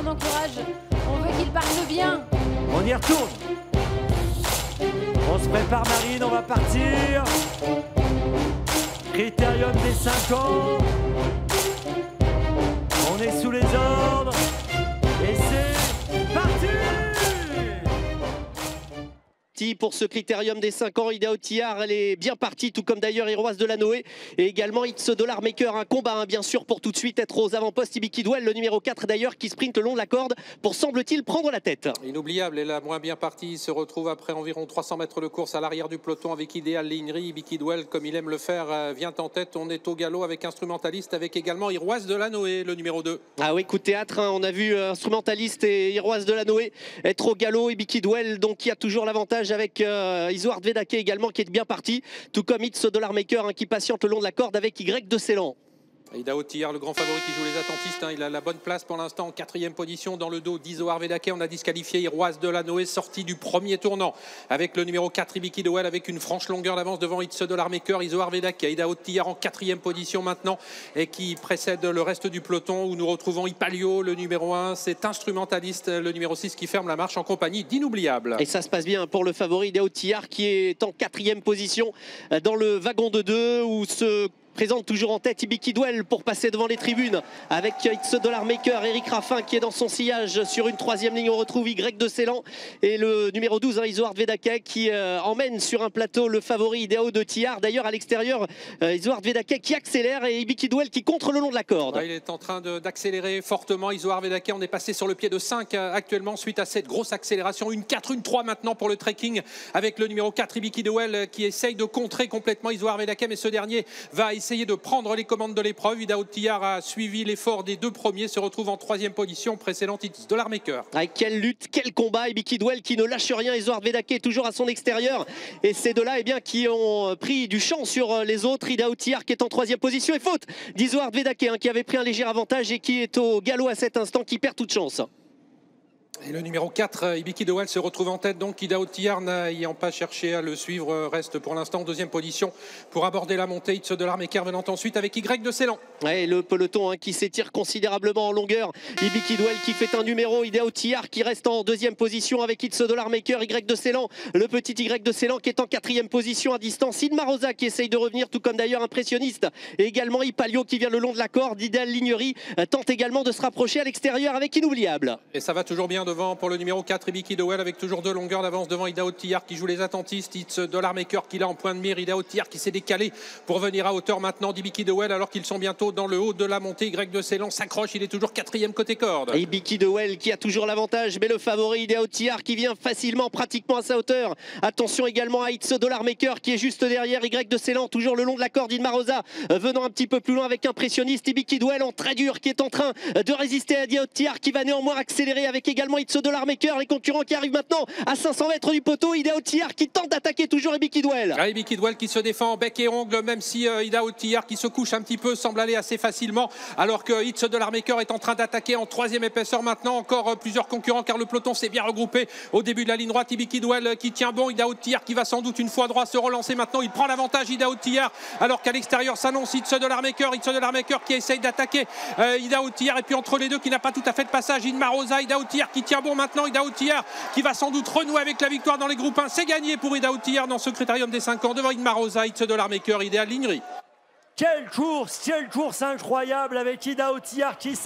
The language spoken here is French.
on encourage, on veut qu'il parte bien. On y retourne. On se prépare Marine, on va partir. Critérium des 5 ans. On est sous les ordres. Et c'est parti! Pour ce critérium des 5 ans, Ida Otillard, elle est bien partie, tout comme d'ailleurs Iroise Delanoë et également It's Dollar Maker. Un combat bien sûr pour tout de suite être aux avant-postes. Ibi Kidwell, le numéro 4 d'ailleurs, qui sprint le long de la corde pour, semble-t-il, prendre la tête. Inoubliable et la moins bien partie, il se retrouve après environ 300 mètres de course à l'arrière du peloton avec Idéal Lignery. Ibi Kidwell, comme il aime le faire, vient en tête. On est au galop avec Instrumentaliste, avec également Iroise Delanoë, le numéro 2. Ah oui, coup de théâtre, hein. On a vu Instrumentaliste et Iroise Delanoë être au galop. Ibi Kidwell, donc, qui a toujours l'avantage avec Isoard Vedake également, qui est bien parti, tout comme It's Dollar Maker, hein, qui patiente le long de la corde avec Y de Ceylan. Ida Otillard, le grand favori qui joue les attentistes, hein, il a la bonne place pour l'instant en 4e position dans le dos d'Isoard Vedake. On a disqualifié Iroise Delanoë, sorti du premier tournant avec le numéro 4 Ibi Kidwell, avec une franche longueur d'avance devant It's Dollar Maker. Isoard Vedake, Ida Otillard en 4e position maintenant et qui précède le reste du peloton, où nous retrouvons Ipalio, le numéro 1, c'est Instrumentaliste, le numéro 6 qui ferme la marche en compagnie d'Inoubliable. Et ça se passe bien pour le favori Ida Otillard, qui est en 4e position dans le wagon de 2, où se présente toujours en tête Ibi Kidwell pour passer devant les tribunes avec It's Dollar Maker, Eric Raffin qui est dans son sillage sur une 3e ligne. On retrouve Y de Ceylan et le numéro 12, hein, Isoard Vedake, qui emmène sur un plateau le favori Ida Otillard. D'ailleurs à l'extérieur, Isoard Vedake qui accélère et Ibi Kidwell qui contre le long de la corde. Ouais, il est en train d'accélérer fortement. Isoard Vedake, on est passé sur le pied de 5 actuellement suite à cette grosse accélération. Une 4, une 3 maintenant pour le trekking avec le numéro 4 Ibi Kidwell qui essaye de contrer complètement Isoard Vedake, mais ce dernier va essayer de prendre les commandes de l'épreuve. Ida Otillard a suivi l'effort des 2 premiers, se retrouve en 3e position, précédente It's Dollar Maker. Ah, quelle lutte, quel combat. Ibi Kidwell qui ne lâche rien, Isoard Vedake toujours à son extérieur, et ces deux-là qui ont pris du champ sur les autres. Ida Otillard qui est en 3e position, et faute d'Isoard Vedake, hein, qui avait pris un léger avantage et qui est au galop à cet instant, qui perd toute chance. Et le numéro 4, Ibi Kidwell, se retrouve en tête. Donc Ida Otillard, n'ayant pas cherché à le suivre, reste pour l'instant en 2e position pour aborder la montée. It's Dollar Maker venant ensuite avec Y de Ceylan. Ouais, le peloton, hein, qui s'étire considérablement en longueur. Ibi Kidwell qui fait un numéro, Ida Otillard qui reste en 2e position avec It's Dollar Maker, Y de Ceylan, le petit Y de Ceylan qui est en 4e position à distance. Inma Rosa qui essaye de revenir, tout comme d'ailleurs Impressionniste, et également Ipalio qui vient le long de la corde. Idéal Lignery tente également de se rapprocher à l'extérieur avec Inoubliable. Et ça va toujours bien devant pour le numéro 4 Ibi Kidwell, avec toujours 2 longueurs d'avance devant Ida Otillard qui joue les attentistes. It's Dollar Maker qui l'a en point de mire. Ida Otillard qui s'est décalé pour venir à hauteur maintenant d'Ibi Kidwell, alors qu'ils sont bientôt dans le haut de la montée. Y de Ceylan s'accroche, il est toujours 4e côté corde. Ibi Kidwell qui a toujours l'avantage, mais le favori Ida Otillard qui vient facilement, pratiquement à sa hauteur. Attention également à It's Dollar Maker qui est juste derrière Y de Ceylan, toujours le long de la corde. Inma Rosa venant un petit peu plus loin avec Impressionniste. Ibi Kidwell en très dur qui est en train de résister à Ida Otillard, qui va néanmoins accélérer avec également It's Dollar Maker. Les concurrents qui arrivent maintenant à 500 mètres du poteau. Ida Otillard qui tente d'attaquer toujours Ibi Kidwell. Ah, Ibi Kidwell qui se défend en bec et ongle, même si Ida Otillard qui se couche un petit peu semble aller assez facilement, alors que It's Dollar Maker est en train d'attaquer en 3e épaisseur maintenant. Encore plusieurs concurrents car le peloton s'est bien regroupé au début de la ligne droite. Ibi Kidwell qui tient bon, Ida Otillard qui va sans doute une fois droit se relancer maintenant. Il prend l'avantage Ida Otillard, alors qu'à l'extérieur s'annonce It's Dollar Maker. It's Dollar Maker qui essaye d'attaquer Ida Otillard, et puis entre les deux qui n'a pas tout à fait de passage. Inma Rosa, Ida Otillard qui tient bon maintenant. Ida Otillard qui va sans doute renouer avec la victoire dans les groupes 1. C'est gagné pour Ida Otillard dans ce critérium des 5 ans devant Inma Rosa, It's Dollar Maker, Idéal Lignery. Quelle course incroyable avec Ida Otillard qui